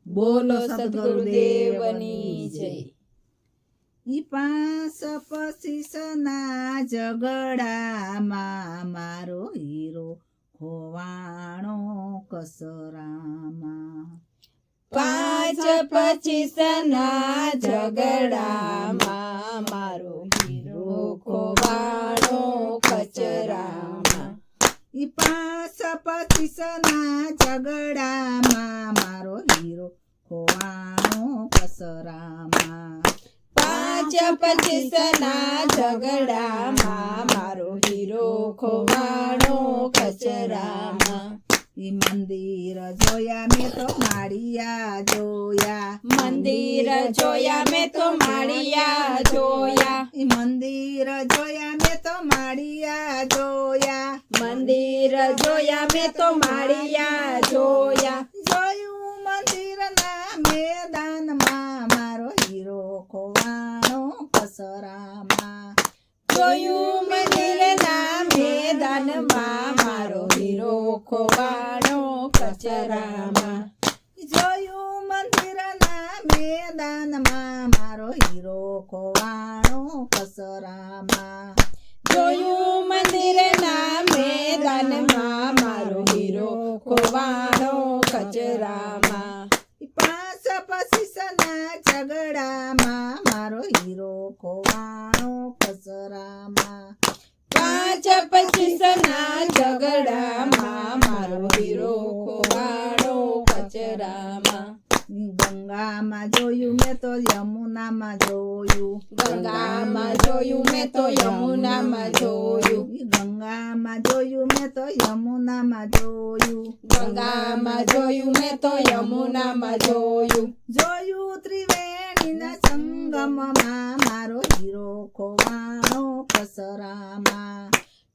બોલો સદગુરુદેવની જય. ઈ 5 પચીસના ઝઘડામાં મારો હીરો ખોવાણો કસરામાં. 5 પચીસના ઝઘડામાં મારો હીરો ખોવાણો કચરામાં. ઈ 5 પચીસના ઝઘડામાં મારો હીરો ખોવાણો કસરામાં. 5 પચીસના ઝઘડામાં મારો હીરો ખોવાણો કચરામાં. ઈ મંદિર જોયા મેં તો માળિયા જોયા. મંદિર જોયા મેં તો માળિયા જોયા. ઈ મંદિર જોયા મેં તો માળિયા જોયા. મંદિર જોયા મેં તો માળિયા જોયા. જોયું મંદિરના મેદાનમાં મારો હીરો ખોવાણો કસરામાં. જોયું મંદિરના મેદાનમાં મારો હીરો ખોવાણો કચરામાં. જોયું મંદિરના મેદાનમાં મારો હીરો ખોવાણો કસરામાં. જોયું મંદિરના મેદાનમાં મારો હીરો ખોવાણો કચરામાં. 5 પચીસના ઝઘડામાં મારો હીરો ખોવાણો કચરામાં. 5 પચીસના ઝઘડામાં મારો હીરો ખોવાણો કચરામાં. ગંગામાં જોયું મેં તો યમુનામાં જોયું. ગંગામાં જોયું મેં તો યમુનામાં જોયું. ગંગામાં જોયું મેં તો યમુનામાં જોયું. ગંગામાં જોયું મેં તો યમુનામાં જોયું. જોયું ત્રિવેણીના સંગમમાં મારો હીરો ખોવાણો કસરામાં.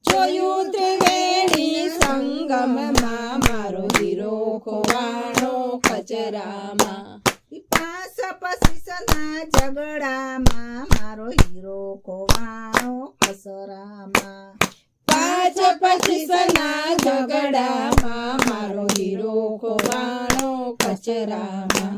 જોયું ત્રિવેણી સંગમમાં મારો હીરો ખોવાણો કચરામાં. 5 પચીસના ઝઘડામાં મારો હીરો ખોવાણો કસરામાં. 5 પચીસના ઝઘડામાં મારો હીરો ખોવાણો કચરામાં.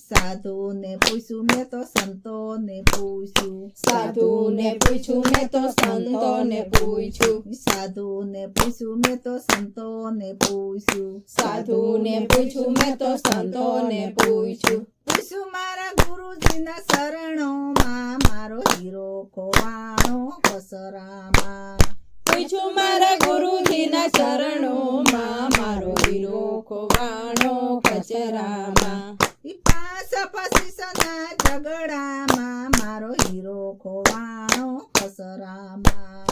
સાધુને પૂછ્યું મેં તો સંતોને પૂછ્યું. સાધુને પૂછ્યું મેં તો સંતોને પૂછ્યું. સાધુને પૂછ્યું મેં તો સંતોને પૂછ્યું. સાધુને પૂછ્યું મેં તો સંતોને પૂછ્યું. પૂછ્યું મારા ગુરુજીના શરણોમાં મારો હીરો ખોવાણો કસરામાં. પૂછ્યું મારા ગુરુજીના ચરણોમાં મારો હીરો ખોવાણો કચરામાં. 5 પચીસના ઝઘડામાં મારો હીરો ખોવાણો કસરામાં.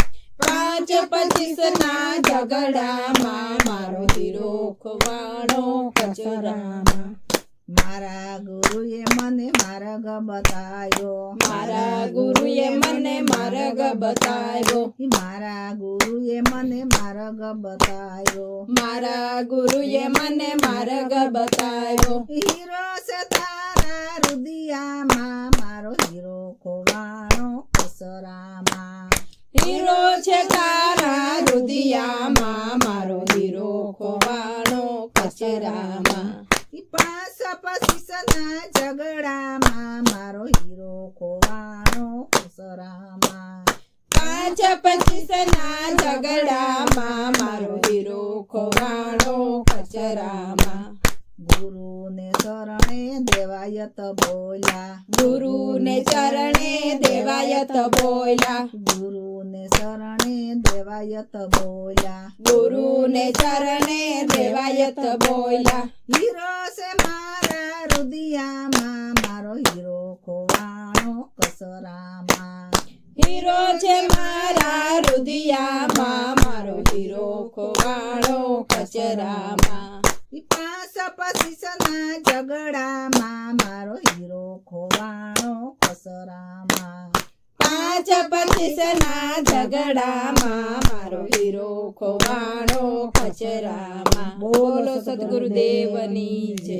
5 પચીસના ઝઘડામાં મારો હીરો ખોવાણો કચરામાં. મારા ગુરુએ મને માર્ગ બતાવ્યો. મારા ગુરુએ મને માર્ગ બતાવ્યો. મારા ગુરુએ મને માર્ગ બતાવ્યો. મારા ગુરુએ મને માર્ગ બતાવ્યો. હીરો છે તારા રુદિયામાં મારો હીરો ખોવાણો કસરામાં. હીરો છે તારા રુદિયામાં મારો હીરો ખોવાણો કચરામાં. 5 પચીસના ઝઘડામાં મારો હીરો ખોવાણો કસરામાં. 5 પચીસના ઝઘડામાં મારો હીરો ખોવાણો કચરામાં. ગુરુને શરણે દેવાયત બોલ્યા. ગુરુને ચરણે દેવાયત બોલ્યા. ગુરુને શરણે દેવાયત બોલ્યા. ગુરુને ચરણે દેવાયત બોલ્યા. હીરો છે મારા રુદિયામાં મારો હીરો ખોવાણો કસરામાં. હીરો છે મારા રુદિયામાં મારો હીરો ખોવાણો કચરામાં. 5 પચીસના ઝઘડામાં મારો હીરો ખોવાણો કસરામાં. 5 પચીસના ઝઘડામાં મારો હીરો ખોવાણો કચરામાં. બોલો સદગુરુદેવની જય.